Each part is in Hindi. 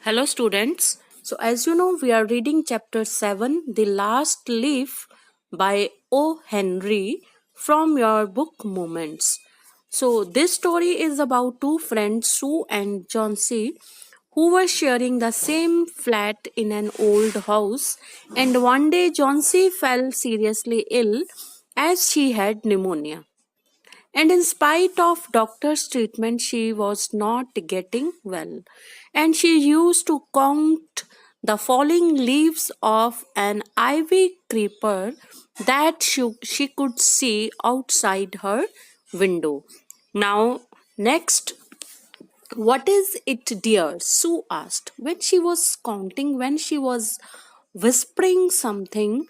Hello, students. So, as you know, we are reading chapter 7, The Last Leaf by O. Henry from your book Moments. So, this story is about two friends, Sue and Johnsy, who were sharing the same flat in an old house. And one day, Johnsy fell seriously ill as she had pneumonia. And in spite of doctor's treatment, she was not getting well. And she used to count the falling leaves of an ivy creeper that she could see outside her window. Now, next, what is it, dear? Sue asked. When she was whispering something,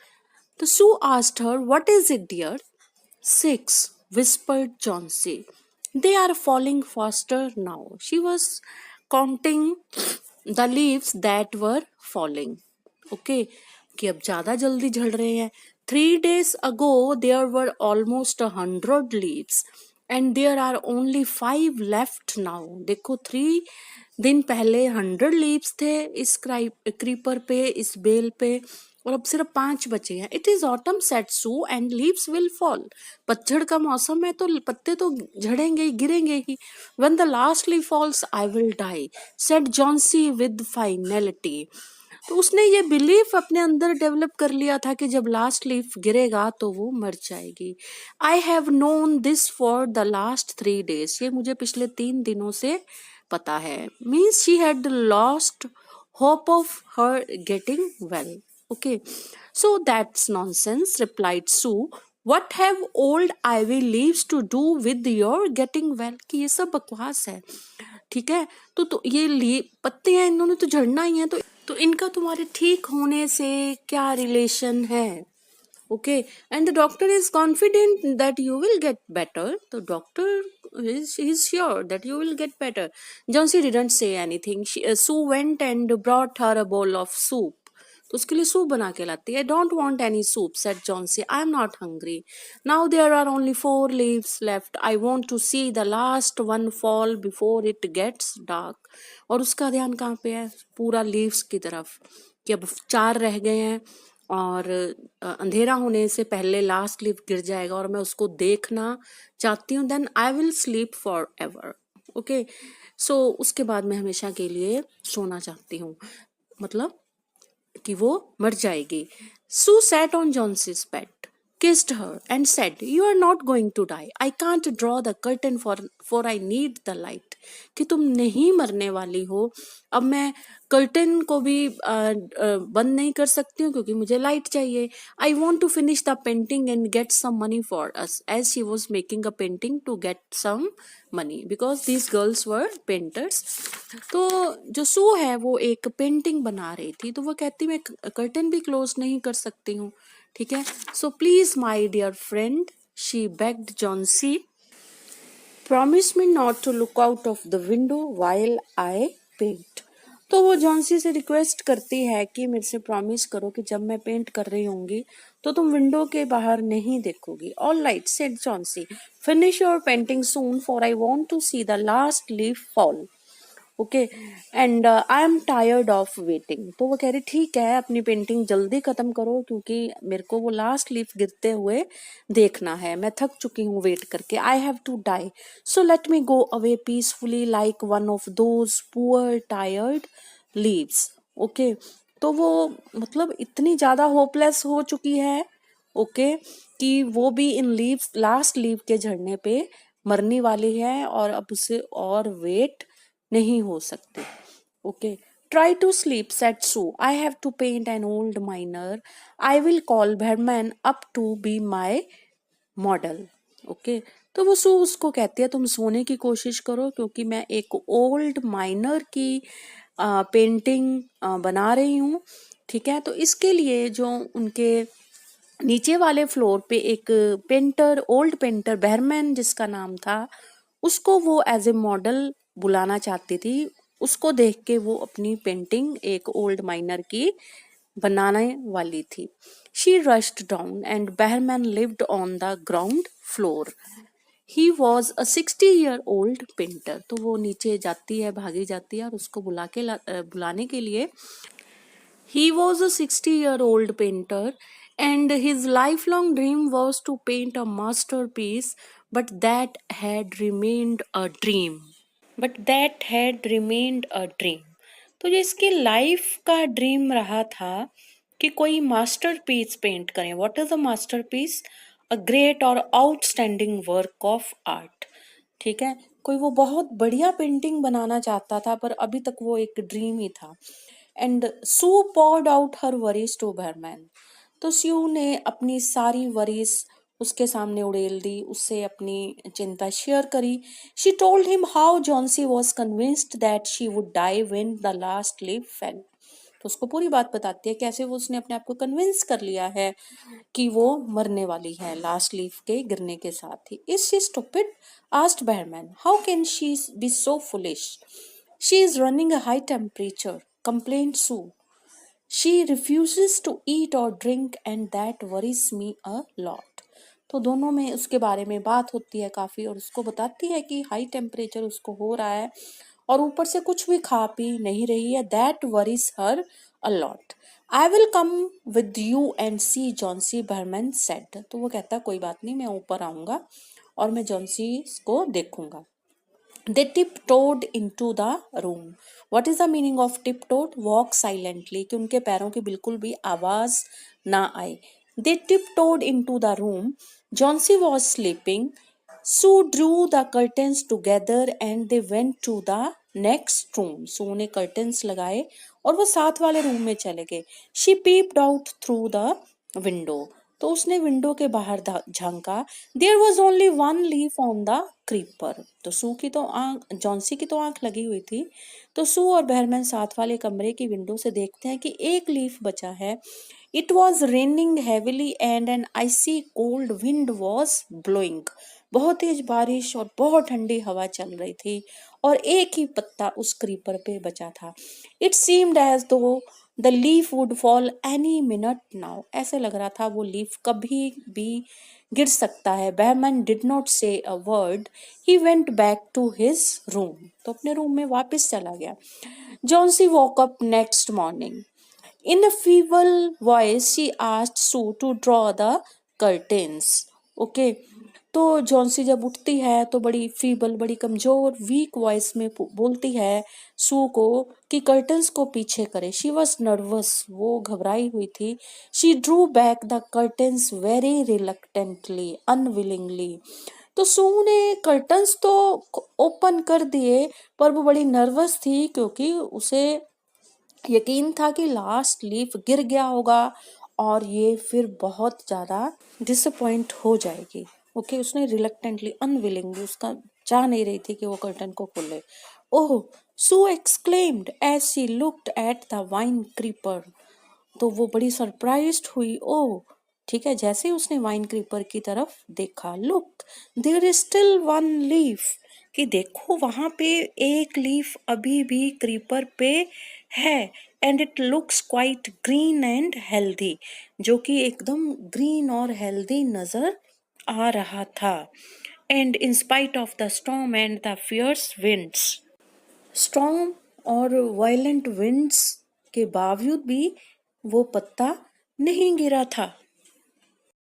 the Sue asked her, "What is it, dear?" "Six," whispered Johnsy. "They are falling faster now." She was counting the leaves that were falling. Okay, कि अब ज़्यादा जल्दी झड़ रहे हैं. 3 days ago there were almost 100 leaves and there are only 5 left now. देखो 3 दिन पहले 100 leaves थे इस क्रीपर पे, इस बेल पे, और अब सिर्फ 5 बचे हैं. It is autumn said Sue and leaves will fall. पतझड़ का मौसम है तो पत्ते तो झड़ेंगे ही, गिरेंगे ही. When the last leaf falls I will die, said Johnsy with finality. तो उसने ये बिलीफ अपने अंदर डेवलप कर लिया था कि जब लास्ट लीफ गिरेगा तो वो मर जाएगी. I have known this for the last 3 days. ये मुझे पिछले 3 दिनों से पता है. Means she had lost hope of her getting well. Okay, so that's nonsense, replied Sue. What have old ivy leaves to do with your getting well? कि ये सब बकवास है. ठीक है, तो ये पत्ते हैं, इन्होंने तो झड़ना ही है, तो इनका तुम्हारे ठीक होने से क्या रिलेशन है? Okay, and the doctor is confident that you will get better. The doctor is sure that you will get better. Johnsy didn't say anything. Sue went and brought her a bowl of soup. तो उसके लिए सूप बना के लाती है. "Don't want any soup," said Johnsy. "I am not hungry. Now there are only 4 leaves left. I want to see the last one fall before it gets dark." और उसका ध्यान कहाँ पे है? पूरा लीव्स की तरफ, कि अब 4 रह गए हैं और अंधेरा होने से पहले लास्ट लीफ गिर जाएगा और मैं उसको देखना चाहती हूँ. Then I will sleep forever. Okay, so उसके बाद मैं हमेशा के लिए सोना चाहती हूँ, मतलब कि वो मर जाएगी. Sue sat on Johnson's bed, kissed her, and said, "You are not going to die. I can't draw the curtain for I need the light." कि तुम नहीं मरने वाली हो. अब मैं कर्टन को भी बंद नहीं कर सकती हूँ क्योंकि मुझे लाइट चाहिए. I want to finish the painting and get some money for us. As she was making a painting to get some money because these girls were painters. तो जो सू है वो एक पेंटिंग बना रही थी, तो वो कहती मैं कर्टन भी क्लोज नहीं कर सकती हूँ. ठीक है, so please my dear friend, she begged Johnsy, promise me not to look out of the window while I paint. तो वो जॉन्सी से रिक्वेस्ट करती है कि मेरे से प्रॉमिस करो कि जब मैं पेंट कर रही होंगी तो तुम विंडो के बाहर नहीं देखोगी. All right, said Johnsy, finish your painting soon for I want to see the last leaf fall. Okay, and I am tired of waiting. तो वो कह रही ठीक है, अपनी पेंटिंग जल्दी खत्म करो क्योंकि मेरे को वो लास्ट लीफ गिरते हुए देखना है. मैं थक चुकी हूँ वेट करके. I have to die, so let me go away peacefully like one of those poor tired leaves. Okay, तो वो मतलब इतनी ज्यादा होपलेस हो चुकी है, ओके, कि वो भी इन लीव्स, लास्ट लीव के झड़ने पे मरने वाली है और अब उसे और वेट नहीं हो सकते. Okay, try to sleep, said Sue. I have to paint an old miner. I will call Behrman up to be my model. Okay, तो वो सू उसको कहती है तुम सोने की कोशिश करो क्योंकि मैं एक ओल्ड माइनर की पेंटिंग बना रही हूँ. ठीक है, तो इसके लिए जो उनके नीचे वाले फ्लोर पे एक पेंटर, ओल्ड पेंटर बेरमैन जिसका नाम था, उसको वो एज ए मॉडल बुलाना चाहती थी. उसको देख के वो अपनी पेंटिंग एक ओल्ड माइनर की बनाने वाली थी. She rushed down and Behrman lived on the ground floor. He was a 60-year-old painter. तो वो नीचे जाती है, भागी जाती है और उसको बुलाने के लिए। He was a 60-year-old painter, and his lifelong dream was to paint a masterpiece, but that had remained a dream. But that had remained a dream. तो जो इसकी लाइफ का ड्रीम रहा था कि कोई मास्टरपीस पेंट करें। What is a masterpiece? A great और आउटस्टैंडिंग वर्क ऑफ आर्ट। ठीक है, कोई वो बहुत बढ़िया पेंटिंग बनाना चाहता था, पर अभी तक वो एक ड्रीम ही था। And Sue poured out her worries to Behrman. तो स्यू ने अपनी सारी वरीज उसके सामने उड़ेल दी, उससे अपनी चिंता शेयर करी। She told him how Johnsy was convinced that she would die when the last leaf fell. तो उसको पूरी बात बताती है कैसे वो उसने अपने आप को कन्विंस कर लिया है कि वो मरने वाली है लास्ट लीफ के गिरने के साथ ही। Is she stupid? Asked Behrman. How can she be so foolish? She is running a high temperature, complained Sue. She refuses to eat or drink and that worries me a lot। तो दोनों में उसके बारे में बात होती है काफ़ी, और उसको बताती है कि हाई टेम्परेचर उसको हो रहा है और ऊपर से कुछ भी खा पी नहीं रही है। That worries her a lot. I will come with you and see Johnsy, Behrman said. तो वो कहता है कोई बात नहीं, मैं ऊपर आऊँगा और मैं जॉन्सी को देखूंगा। They tiptoed into the room। What is the meaning of tiptoed? Walk silently, कि उनके पैरों की बिल्कुल भी आवाज ना आए। They tiptoed into the room। Johnsy was sleeping। Sue drew the curtains together and they went to the next room। Sue ने curtains लगाए और वो साथ वाले रूम में चले गए। She peeped out through the window। तो उसने विंडो के बाहर झांका। There was only one leaf on the creeper. तो सू की तो आंख, जॉन्सी की तो आंख लगी हुई थी। तो सू और बहरमैन साथ वाले कमरे की विंडो से देखते हैं कि एक लीफ बचा है। It was raining heavily and an icy cold wind was blowing. बहुत तेज बारिश और बहुत ठंडी हवा चल रही थी और एक ही पत्ता उस क्रीपर पे बचा था। इट सीम्ड एज दो the leaf would fall any minute now. ऐसे लग रहा था वो लीफ कभी भी गिर सकता है। Bahman did not say a word. He went back to his room. तो अपने रूम में वापस चला गया। Johnsy walk up next morning. In a feeble voice, she asked Sue to draw the curtains। Okay, तो जॉन्सी जब उठती है तो बड़ी फीबल, बड़ी कमजोर, वीक वॉइस में बोलती है सू को कि कर्टन्स को पीछे करे। शी वॉज नर्वस, वो घबराई हुई थी। She Drew back the curtains very reluctantly, unwillingly. तो सू ने कर्टन्स तो ओपन कर दिए, पर वो बड़ी नर्वस थी क्योंकि उसे यकीन था कि लास्ट लीफ गिर गया होगा और ये फिर बहुत ज़्यादा डिसअपॉइंट हो जाएगी। ओके, उसने रिलक्टेंटली, अनविलिंगली, उसका चाह नहीं रही थी कि वो कर्टन को खोले। Oh, Sue exclaimed as she looked at the vine creeper. तो वो बड़ी सरप्राइज्ड हुई। ओह, ठीक है, जैसे ही उसने वाइन क्रीपर की तरफ देखा, look there is still one leaf, कि देखो वहां पे एक लीफ अभी भी क्रीपर पे है। And it looks quite green and healthy, जो कि एकदम ग्रीन और हेल्दी नजर आ रहा था। And in spite of the storm and the fierce winds. Storm और वायलेंट विंड्स के बावजूद भी वो पत्ता नहीं गिरा था।